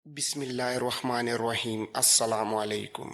بسم اللہ الرحمن الرحیم۔ السلام علیکم۔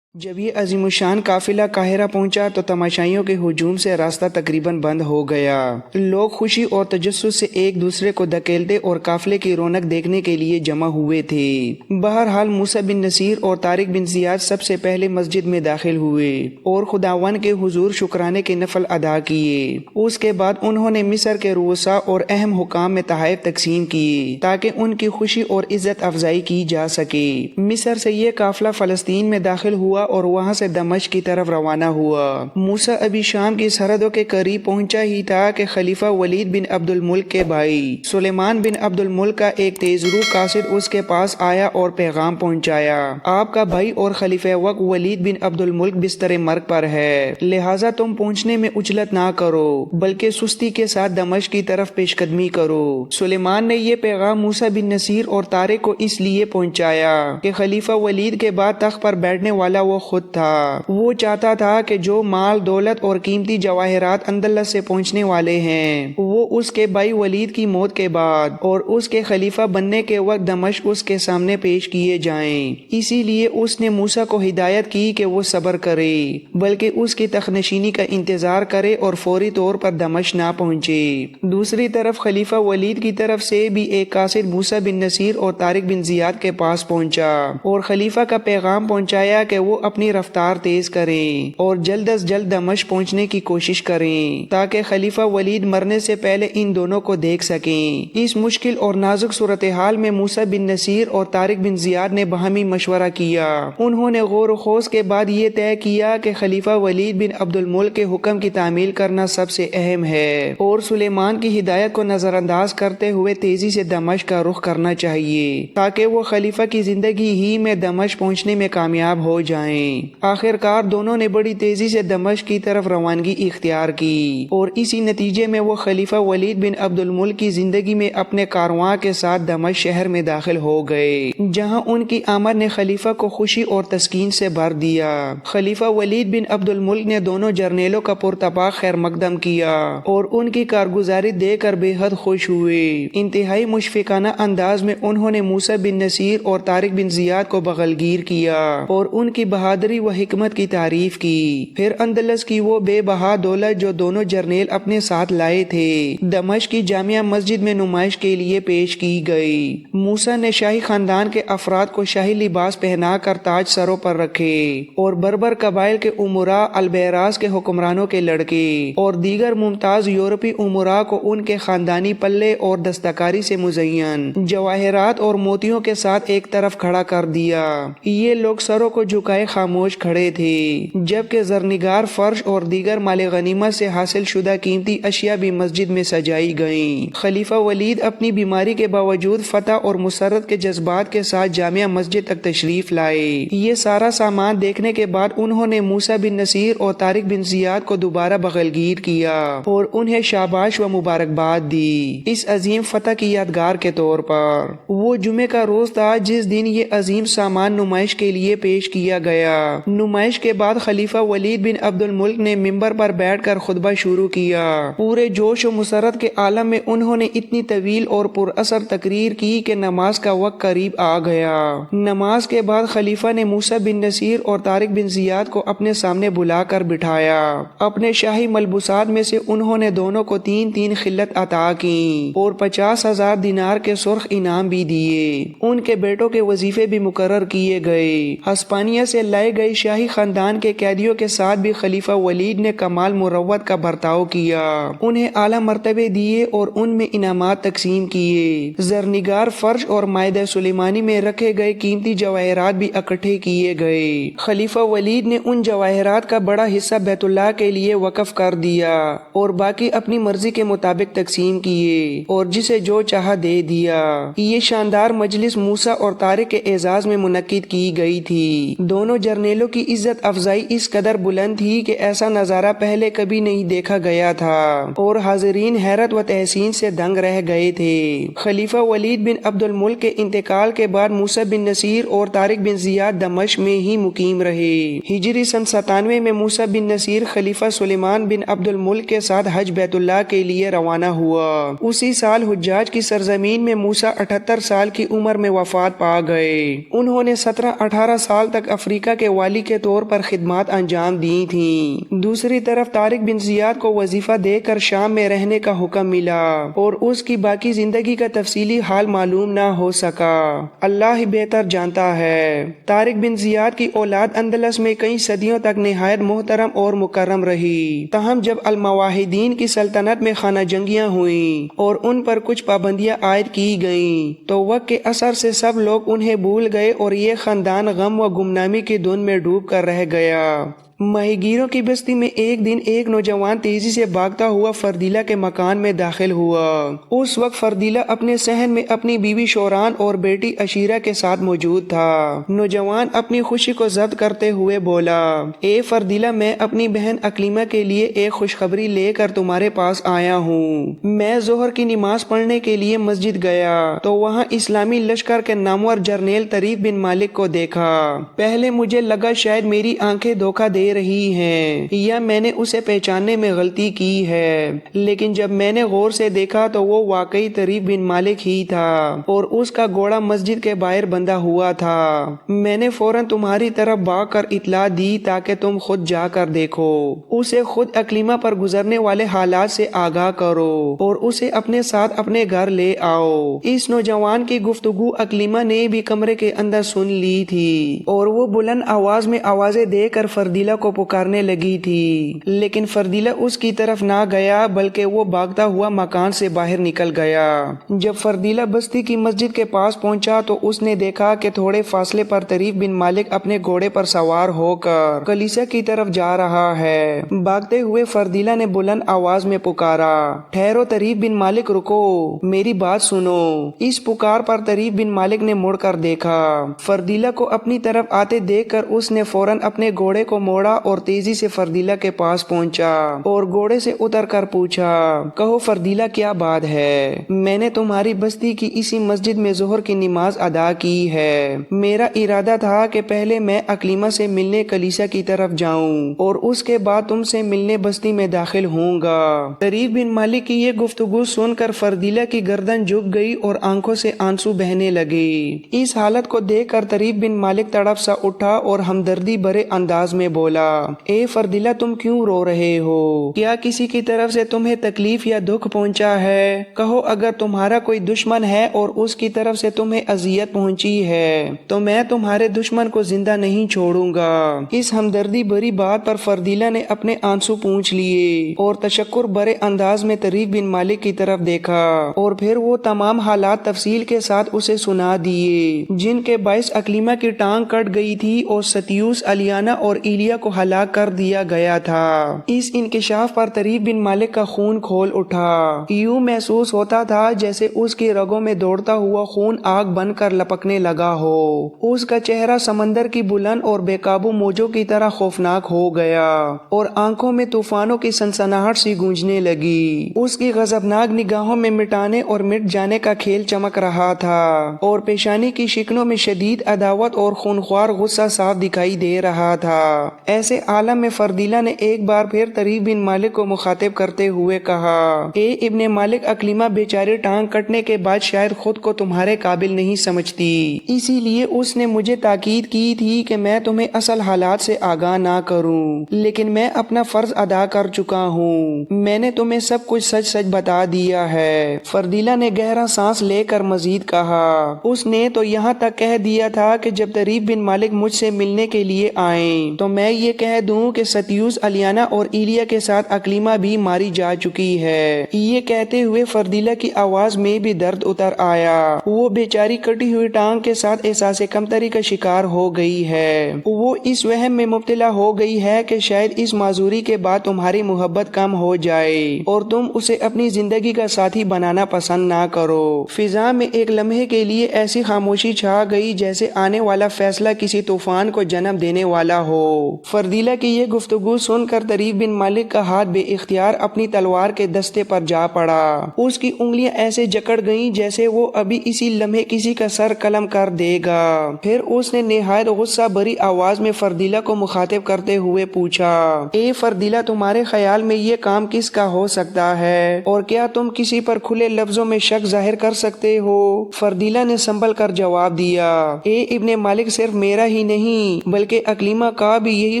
جب یہ عظیم الشان قافلہ قاہرہ پہنچا تو تماشائیوں کے ہجوم سے راستہ تقریباً بند ہو گیا۔ لوگ خوشی اور تجسس سے ایک دوسرے کو دھکیلتے اور قافلے کی رونق دیکھنے کے لیے جمع ہوئے تھے۔ بہرحال موسیٰ بن نصیر اور طارق بن زیاد سب سے پہلے مسجد میں داخل ہوئے اور خداوند کے حضور شکرانے کے نفل ادا کیے۔ اس کے بعد انہوں نے مصر کے رؤساء اور اہم حکام میں تحائف تقسیم کیے تاکہ ان کی خوشی اور عزت افزائی کی جا سکے۔ مصر سے یہ قافلہ فلسطین میں داخل ہوا اور وہاں سے دمشق کی طرف روانہ ہوا۔ موسیٰ ابھی شام کی سرحدوں کے قریب پہنچا ہی تھا کہ خلیفہ ولید بن عبد الملک کے بھائی سلیمان بن عبد الملک کا ایک تیز رو قاصد اس کے پاس آیا اور پیغام پہنچایا، آپ کا بھائی اور خلیفہ وقت ولید بن عبد الملک بستر مرگ پر ہے، لہٰذا تم پہنچنے میں عجلت نہ کرو بلکہ سستی کے ساتھ دمشق کی طرف پیش قدمی کرو۔ سلیمان نے یہ پیغام موسیٰ بن نصیر اور طارق کو اس لیے پہنچایا کہ خلیفہ ولید کے بعد تخت پر بیٹھنے والا وہ خود تھا۔ وہ چاہتا تھا کہ جو مال دولت اور قیمتی جواہرات اندلس سے پہنچنے والے ہیں وہ اس کے بھائی ولید کی موت کے بعد اور اس کے خلیفہ بننے کے وقت دمشق اس کے سامنے پیش کیے جائیں۔ اسی لیے اس نے موسیٰ کو ہدایت کی کہ وہ صبر کرے بلکہ اس کی تخنشینی کا انتظار کرے اور فوری طور پر دمشق نہ پہنچے۔ دوسری طرف خلیفہ ولید کی طرف سے بھی ایک قاصد موسیٰ بن نصیر اور طارق بن زیاد کے پاس پہنچا اور خلیفہ کا پیغام پہنچایا کہ وہ اپنی رفتار تیز کریں اور جلد از جلد دمشق پہنچنے کی کوشش کریں تاکہ خلیفہ ولید مرنے سے پہلے ان دونوں کو دیکھ سکیں۔ اس مشکل اور نازک صورتحال میں موسیٰ بن نصیر اور طارق بن زیاد نے باہمی مشورہ کیا۔ انہوں نے غور و خوض کے بعد یہ طے کیا کہ خلیفہ ولید بن عبد الملک کے حکم کی تعمیل کرنا سب سے اہم ہے اور سلیمان کی ہدایت کو نظر انداز کرتے ہوئے تیزی سے دمشق کا رخ کرنا چاہیے تاکہ وہ خلیفہ کی زندگی ہی میں دمشق پہنچنے میں کامیاب ہو جائیں۔ آخر کار دونوں نے بڑی تیزی سے دمشق کی طرف روانگی اختیار کی اور اسی نتیجے میں وہ خلیفہ ولید بن عبد الملک کی زندگی میں اپنے کارواں کے ساتھ دمشق شہر میں داخل ہو گئے، جہاں ان کی آمد نے خلیفہ کو خوشی اور تسکین سے بھر دیا۔ خلیفہ ولید بن عبد الملک نے دونوں جرنیلوں کا پرتپاک خیر مقدم کیا اور ان کی کارگزاری دیکھ کر بے حد خوش ہوئے۔ انتہائی مشفقانہ انداز میں انہوں نے موسیٰ بن نصیر اور طارق بن زیاد کو بغلگیر کیا اور ان کی بہادری و حکمت کی تعریف کی۔ پھر اندلس کی وہ بے بہا دولت جو دونوں جرنیل اپنے ساتھ لائے تھے دمشق کی جامع مسجد میں نمائش کے لیے پیش کی گئی۔ موسیٰ نے شاہی خاندان کے افراد کو شاہی لباس پہنا کر تاج سروں پر رکھے اور بربر قبائل کے امراء، البیراس کے حکمرانوں کے لڑکے اور دیگر ممتاز یورپی امراء کو ان کے خاندانی پلے اور دستکاری سے مزین جواہرات اور موتیوں کے ساتھ ایک طرف کھڑا کر دیا۔ یہ لوگ سروں کو جھکائے خاموش کھڑے تھے جبکہ زرنگار فرش اور دیگر مال غنیمت سے حاصل شدہ قیمتی اشیاء بھی مسجد میں سجائی گئیں۔ خلیفہ ولید اپنی بیماری کے باوجود فتح اور مسرت کے جذبات کے ساتھ جامع مسجد تک تشریف لائے۔ یہ سارا سامان دیکھنے کے بعد انہوں نے موسیٰ بن نصیر اور طارق بن زیاد کو دوبارہ بغلگیر کیا اور انہیں شاباش و مبارکباد دی اس عظیم فتح کی یادگار کے طور پر۔ وہ جمعے کا روز تھا جس دن یہ عظیم سامان نمائش کے لیے پیش کیا گیا۔ نمائش کے بعد خلیفہ ولید بن عبد الملک نے ممبر پر بیٹھ کر خطبہ شروع کیا۔ پورے جوش و مسرت کے عالم میں انہوں نے اتنی طویل اور پر اثر تقریر کی کہ نماز کا وقت قریب آ گیا۔ نماز کے بعد خلیفہ نے موسیٰ بن نصیر اور طارق بن زیاد کو اپنے سامنے بلا کر بٹھایا۔ اپنے شاہی ملبوسات میں سے انہوں نے دونوں کو 3 خلت عطا کی اور 50,000 دینار کے سرخ انعام بھی دیے۔ ان کے بیٹوں کے وظیفے بھی مقرر کیے گئے۔ ہسپانیہ سے لائے گئے شاہی خاندان کے قیدیوں کے ساتھ بھی خلیفہ ولید نے کمال مروت کا برتاؤ کیا، انہیں اعلیٰ مرتبے دیے اور ان میں انعامات تقسیم کیے۔ زرنگار فرش اور مائدہ سلیمانی میں رکھے گئے قیمتی جواہرات بھی اکٹھے کیے گئے۔ خلیفہ ولید نے ان جواہرات کا بڑا حصہ بیت اللہ کے لیے وقف کر دیا اور باقی اپنی مرضی کے مطابق تقسیم کیے اور جسے جو چاہا دے دیا۔ یہ شاندار مجلس موسیٰ اور طارق کے اعزاز میں منعقد کی گئی تھی۔ دونوں جرنیلوں کی عزت افزائی اس قدر بلند تھی کہ ایسا نظارہ پہلے کبھی نہیں دیکھا گیا تھا اور حاضرین حیرت و تحسین سے دنگ رہ گئے تھے۔ خلیفہ ولید بن عبد الملک کے انتقال کے بعد موسیٰ بن نصیر اور طارق بن زیاد دمشق میں ہی مقیم رہے۔ ہجری سن 97 میں موسیٰ بن نصیر خلیفہ سلیمان بن عبد الملک کے ساتھ حج بیت اللہ کے لیے روانہ ہوا۔ اسی سال حجاج کی سرزمین میں موسیٰ 78 سال کی عمر میں وفات پا گئے۔ انہوں نے 17-18 سال تک افریقہ کے والی کے طور پر خدمات انجام دی تھیں۔ دوسری طرف طارق بن زیاد کو وظیفہ دے کر شام میں رہنے کا حکم ملا اور اس کی باقی زندگی کا تفصیلی حال معلوم نہ ہو سکا۔ اللہ ہی بہتر جانتا ہے۔ طارق بن زیاد کی اولاد اندلس میں کئی صدیوں تک نہایت محترم اور مکرم رہی، تاہم جب المواحدین کی سلطنت میں خانہ جنگیاں ہوئیں اور ان پر کچھ پابندیاں عائد کی گئیں تو وقت کے اثر سے سب لوگ انہیں بھول گئے اور یہ خاندان غم و گمنامی کی دھن میں ڈوب کر رہ گیا۔ ماہی گیروں کی بستی میں ایک دن ایک نوجوان تیزی سے بھاگتا ہوا فردیلہ کے مکان میں داخل ہوا۔ اس وقت فردیلہ اپنے صحن میں اپنی بیوی شوران اور بیٹی عشیرہ کے ساتھ موجود تھا۔ نوجوان اپنی خوشی کو ضبط کرتے ہوئے بولا، اے فردیلہ، میں اپنی بہن اکلیمہ کے لیے ایک خوشخبری لے کر تمہارے پاس آیا ہوں۔ میں ظہر کی نماز پڑھنے کے لیے مسجد گیا تو وہاں اسلامی لشکر کے نامور جرنیل طریف بن مالک کو دیکھا۔ پہلے مجھے لگا شاید میری آنکھیں دھوکہ دے رہی ہیں یا میں نے اسے پہچاننے میں غلطی کی ہے، لیکن جب میں نے غور سے دیکھا تو وہ واقعی طریف بن مالک ہی تھا اور اس کا گھوڑا مسجد کے باہر بندھا ہوا تھا۔ میں نے فوراً تمہاری طرف بھاگ کر اطلاع دی تاکہ تم خود جا کر دیکھو، اسے خود اکلیمہ پر گزرنے والے حالات سے آگاہ کرو اور اسے اپنے ساتھ اپنے گھر لے آؤ۔ اس نوجوان کی گفتگو اکلیمہ نے بھی کمرے کے اندر سن لی تھی اور وہ بلند آواز میں آوازیں دے کر فردیلہ کو پکارنے لگی تھی، لیکن فردیلہ اس کی طرف نہ گیا بلکہ وہ بھاگتا ہوا مکان سے باہر نکل گیا۔ جب فردیلہ بستی کی مسجد کے پاس پہنچا تو اس نے دیکھا کہ تھوڑے فاصلے پر طریف بن مالک اپنے گھوڑے پر سوار ہو کر کلیسا کی طرف جا رہا ہے۔ بھاگتے ہوئے فردیلہ نے بلند آواز میں پکارا، ٹھہرو طریف بن مالک، رکو، میری بات سنو۔ اس پکار پر طریف بن مالک نے مڑ کر دیکھا۔ فردیلہ کو اپنی طرف آتے دیکھ کر اس نے فوراً اپنے گھوڑے کو موڑا اور تیزی سے فردیلہ کے پاس پہنچا اور گھوڑے سے اتر کر پوچھا، کہو فردیلہ، کیا بات ہے؟ میں نے تمہاری بستی کی اسی مسجد میں ظہر کی نماز ادا کی ہے۔ میرا ارادہ تھا کہ پہلے میں اکلیمہ سے ملنے کلیسا کی طرف جاؤں اور اس کے بعد تم سے ملنے بستی میں داخل ہوں گا۔ طریف بن مالک کی یہ گفتگو سن کر فردیلہ کی گردن جھک گئی اور آنکھوں سے آنسو بہنے لگے۔ اس حالت کو دیکھ کر طریف بن مالک تڑپ سا اٹھا اور ہمدردی بھرے انداز میں بولا، اے فردیلہ، تم کیوں رو رہے ہو؟ کیا کسی کی طرف سے تمہیں تکلیف یا دکھ پہنچا ہے؟ کہو، اگر تمہارا کوئی دشمن ہے اور اس کی طرف سے تمہیں اذیت پہنچی ہے تو میں تمہارے دشمن کو زندہ نہیں چھوڑوں گا۔ اس ہمدردی بھری بات پر فردیلہ نے اپنے آنسو پونچھ لیے اور تشکر بھرے انداز میں طریف بن مالک کی طرف دیکھا اور پھر وہ تمام حالات تفصیل کے ساتھ اسے سنا دیے جن کے باعث اکلیمہ کی ٹانگ کٹ گئی تھی اور ستیوس، الیانا اور ایلیا کو ہلاک کر دیا گیا تھا۔ اس انکشاف پر طریف بن مالک کا خون کھول اٹھا۔ یوں محسوس ہوتا تھا جیسے اس کی رگوں میں دوڑتا ہوا خون آگ بن کر لپکنے لگا ہو۔ اس کا چہرہ سمندر کی بلند اور بے قابو موجوں کی طرح خوفناک ہو گیا اور آنکھوں میں طوفانوں کی سنسناہٹ سی گونجنے لگی۔ اس کی غضبناک نگاہوں میں مٹانے اور مٹ جانے کا کھیل چمک رہا تھا اور پیشانی کی شکنوں میں شدید عداوت اور خونخوار غصہ صاف دکھائی دے رہا تھا۔ ایسے عالم میں فردیلہ نے ایک بار پھر طریف بن مالک کو مخاطب کرتے ہوئے کہا، اے ابن مالک، اکلیمہ بیچاری ٹانگ کٹنے کے بعد شاید خود کو تمہارے قابل نہیں سمجھتی، اسی لیے اس نے مجھے تاکید کی تھی کہ میں تمہیں اصل حالات سے آگاہ نہ کروں، لیکن میں اپنا فرض ادا کر چکا ہوں۔ میں نے تمہیں سب کچھ سچ سچ بتا دیا ہے۔ فردیلہ نے گہرا سانس لے کر مزید کہا، اس نے تو یہاں تک کہہ دیا تھا کہ جب طریف بن مالک مجھ سے ملنے کے لیے آئیں تو میں یہ کہہ دوں کہ ستیوس الیانا اور ایلیا کے ساتھ اکلیما بھی ماری جا چکی ہے۔ یہ کہتے ہوئے فردیلا کی آواز میں بھی درد اتر آیا۔ وہ بیچاری کٹی ہوئی ٹانگ کے ساتھ احساس کمتری کا شکار ہو گئی ہے۔ وہ اس وہم میں مبتلا ہو گئی ہے کہ شاید اس معذوری کے بعد تمہاری محبت کم ہو جائے اور تم اسے اپنی زندگی کا ساتھی بنانا پسند نہ کرو۔ فضا میں ایک لمحے کے لیے ایسی خاموشی چھا گئی جیسے آنے والا فیصلہ کسی طوفان کو جنم دینے والا ہو۔ فردیلا کی یہ گفتگو سن کر طریف بن مالک کا ہاتھ بے اختیار اپنی تلوار کے دستے پر جا پڑا۔ اس کی انگلیاں ایسے جکڑ گئیں جیسے وہ ابھی اسی لمحے کسی کا سر قلم کر دے گا۔ پھر اس نے نہایت غصہ بھری آواز میں فردیلا کو مخاطب کرتے ہوئے پوچھا، اے فردیلا، تمہارے خیال میں یہ کام کس کا ہو سکتا ہے اور کیا تم کسی پر کھلے لفظوں میں شک ظاہر کر سکتے ہو؟ فردیلا نے سنبھل کر جواب دیا، اے ابن مالک، صرف میرا ہی نہیں بلکہ اکلیما کا بھی یہی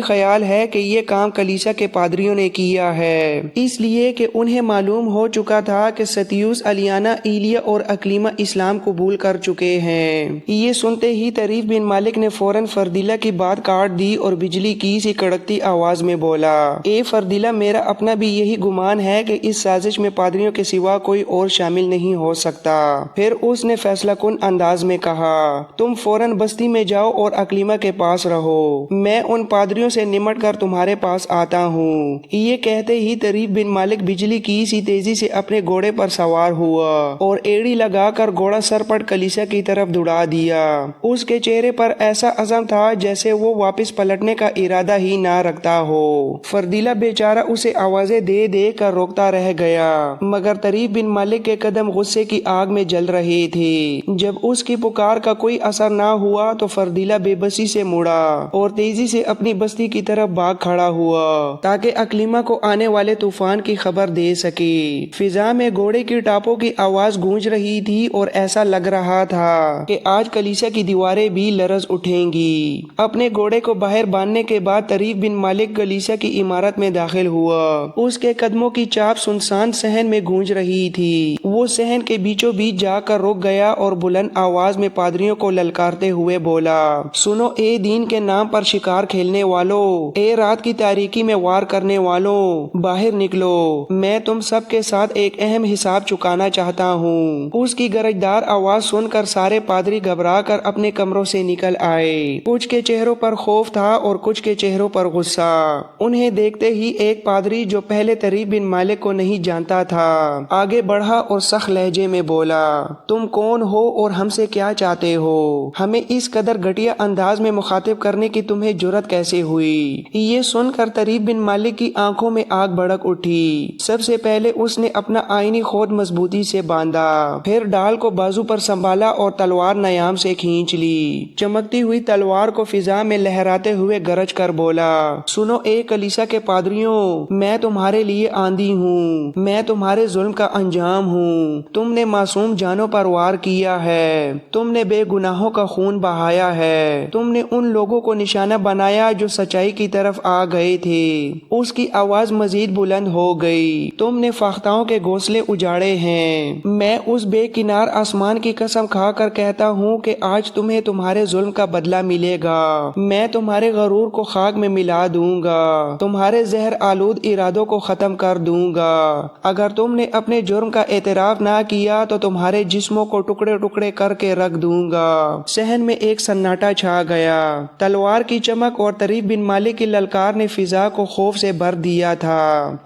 خیال ہے کہ یہ کام کلیسا کے پادریوں نے کیا ہے، اس لیے کہ انہیں معلوم ہو چکا تھا کہ ستیوس الیانا، ایلیا اور اکلیما اسلام قبول کر چکے ہیں۔ یہ سنتے ہی طریف بن مالک نے فوراً فردیلا کی بات کاٹ دی اور بجلی کی سی کڑکتی آواز میں بولا، اے فردیلا، میرا اپنا بھی یہی گمان ہے کہ اس سازش میں پادریوں کے سوا کوئی اور شامل نہیں ہو سکتا۔ پھر اس نے فیصلہ کن انداز میں کہا، تم فوراً بستی میں جاؤ اور اکلیما کے پاس رہو، میں ان پادریوں سے نمٹ کر تمہارے پاس آتا ہوں۔ یہ کہتے ہی طریف بن مالک بجلی کی سی تیزی سے اپنے گھوڑے پر سوار ہوا اور ایڑی لگا کر گھوڑا سرپٹ کلیسا کی طرف دوڑا دیا۔ اس کے چہرے پر ایسا عزم تھا جیسے وہ واپس پلٹنے کا ارادہ ہی نہ رکھتا ہو۔ فردیلا بیچارہ اسے آوازیں دے دے کر روکتا رہ گیا، مگر طریف بن مالک کے قدم غصے کی آگ میں جل رہے تھے۔ جب اس کی پکار کا کوئی اثر نہ ہوا تو فردیلا بے بسی سے مڑا اور تیزی سے اپنی بستی کی طرف بھاگ کھڑا ہوا تاکہ اکلیما کو آنے والے طوفان کی خبر دے سکے۔ فضا میں گھوڑے کی ٹاپوں کی آواز گونج رہی تھی اور ایسا لگ رہا تھا کہ آج کلیسا کی دیواریں بھی لرز اٹھیں گی۔ اپنے گھوڑے کو باہر باندھنے کے بعد طریف بن مالک کلیسا کی عمارت میں داخل ہوا۔ اس کے قدموں کی چاپ سنسان صحن میں گونج رہی تھی۔ وہ صحن کے بیچوں بیچ جا کر رک گیا اور بلند آواز میں پادریوں کو للکارتے ہوئے بولا، سنو اے دین کے نام پر شکار کھیلنے والوں، اے رات کی تاریکی میں وار کرنے والوں، باہر نکلو، میں تم سب کے ساتھ ایک اہم حساب چکانا چاہتا ہوں۔ اس کی گرجدار آواز سن کر سارے پادری گھبرا کر اپنے کمروں سے نکل آئے۔ کچھ کے چہروں پر خوف تھا اور کچھ کے چہروں پر غصہ۔ انہیں دیکھتے ہی ایک پادری جو پہلے طریف بن مالک کو نہیں جانتا تھا آگے بڑھا اور سخت لہجے میں بولا، تم کون ہو اور ہم سے کیا چاہتے ہو؟ ہمیں اس قدر گھٹیا انداز میں مخاطب کرنے کی تمہیں جرأت کیسے ہوئی؟ یہ سن کر طریف بن مالک کی آنکھوں میں آگ بھڑک اٹھی۔ سب سے پہلے اس نے اپنا آئینی خود مضبوطی سے باندھا، پھر ڈال کو بازو پر سنبھالا اور تلوار نیام سے کھینچ لی۔ چمکتی ہوئی تلوار کو فضا میں لہراتے ہوئے گرج کر بولا، سنو اے کلیسا کے پادریوں، میں تمہارے لیے آندھی ہوں، میں تمہارے ظلم کا انجام ہوں۔ تم نے معصوم جانوں پر وار کیا ہے، تم نے بے گناہوں کا خون بہایا ہے، تم نے ان لوگوں کو نشانہ بنایا جو سچائی کی طرف آ گئے تھے۔ اس کی آواز مزید بلند ہو گئی، تم نے فاختاؤں کے گھونسلے اجاڑے ہیں۔ میں اس بے کنار آسمان کی قسم کھا کر کہتا ہوں کہ آج تمہیں تمہارے ظلم کا بدلہ ملے گا۔ میں تمہارے غرور کو خاک میں ملا دوں گا، تمہارے زہر آلود ارادوں کو ختم کر دوں گا۔ اگر تم نے اپنے جرم کا اعتراف نہ کیا تو تمہارے جسموں کو ٹکڑے ٹکڑے کر کے رکھ دوں گا۔ صحن میں ایک سناٹا چھا گیا۔ تلوار کی چمک اور طریف بن مالک کی للکار نے فضا کو خوف سے بھر دیا تھا۔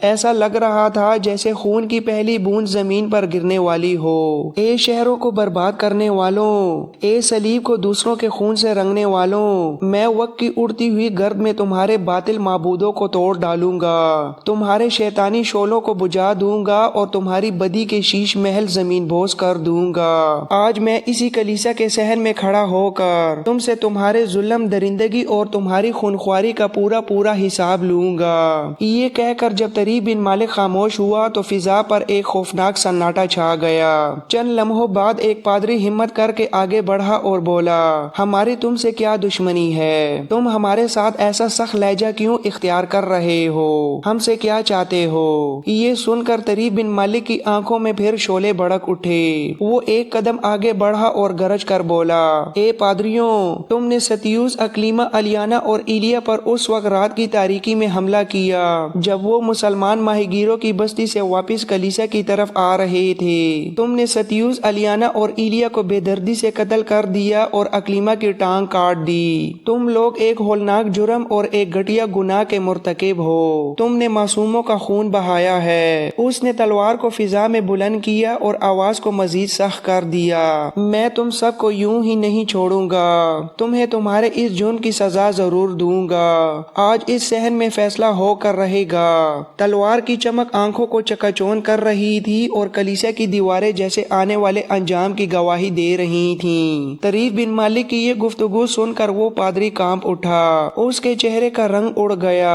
ایسا لگ رہا تھا جیسے خون کی پہلی بوند زمین پر گرنے والی ہو۔ اے شہروں کو برباد کرنے والوں، اے صلیب کو دوسروں کے خون سے رنگنے والوں، میں وقت کی اڑتی ہوئی گرد میں تمہارے باطل معبودوں کو توڑ ڈالوں گا، تمہارے شیطانی شعلوں کو بجھا دوں گا اور تمہاری بدی کے شیش محل زمین بوس کر دوں گا۔ آج میں اسی کلیسا کے صحن میں کھڑا ہو کر تم سے تمہارے ظلم، درندگی اور تمہاری خونخواری کا پورا حساب لوں گا۔ یہ کہہ کر جب طریف بن مالک خاموش ہوا تو فضا پر ایک خوفناک سناٹا چھا گیا۔ چند لمحوں بعد ایک پادری ہمت کر کے آگے بڑھا اور بولا، ہماری تم سے کیا دشمنی ہے؟ تم ہمارے ساتھ ایسا سخت لہجہ کیوں اختیار کر رہے ہو؟ ہم سے کیا چاہتے ہو؟ یہ سن کر طریف بن مالک کی آنکھوں میں پھر شعلے بھڑک اٹھے۔ وہ ایک قدم آگے بڑھا اور گرج کر بولا، اے پادریوں، تم نے ستیوس، اکلیما، الیانا اور ایلیا پر اس وقت رات کی تاریکی میں حملہ کیا جب وہ مسلمان ماہی گیروں کی بستی سے واپس کلیسا کی طرف آ رہے تھے۔ تم نے ستیوس، الیانا اور ایلیا کو بے دردی سے قتل کر دیا اور اکلیما کی ٹانگ کاٹ دی۔ تم لوگ ایک ہولناک جرم اور ایک گھٹیا گناہ کے مرتکب ہو۔ تم نے معصوموں کا خون بہایا ہے۔ اس نے تلوار کو فضا میں بلند کیا اور آواز کو مزید سخت کر دیا۔ میں تم سب کو یوں ہی نہیں چھوڑوں گا، تمہیں تمہارے اس جرم کی سزا ضرور دوں گا۔ آج اس صحن میں فیصلہ ہو کر رہے گا۔ تلوار کی چمک آنکھوں کو چکا چوند کر رہی تھی اور کلیسا کی دیواریں جیسے آنے والے انجام کی گواہی دے رہی تھیں۔ طریف بن مالک کی یہ گفتگو سن کر وہ پادری کانپ اٹھا، اس کے چہرے کا رنگ اڑ گیا۔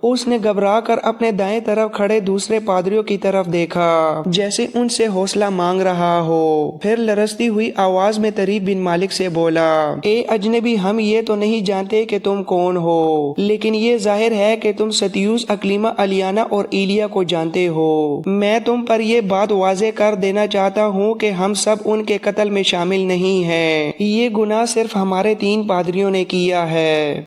اس نے گھبرا کر اپنے دائیں طرف کھڑے دوسرے پادریوں کی طرف دیکھا جیسے ان سے حوصلہ مانگ رہا ہو، پھر لرزتی ہوئی آواز میں طریف بن مالک سے بولا، اے اجنبی، ہم یہ تو نہیں جانتے کہ تم کون ہو، لیکن یہ ظاہر ہے کہ تم ستیوس، اکلیما، الیانا اور ایلیا کو جانتے ہو۔ میں تم پر یہ بات واضح کر دینا چاہتا ہوں کہ ہم سب ان کے قتل میں شامل نہیں ہیں۔ یہ گناہ صرف ہمارے 3 پادریوں نے کیا ہے۔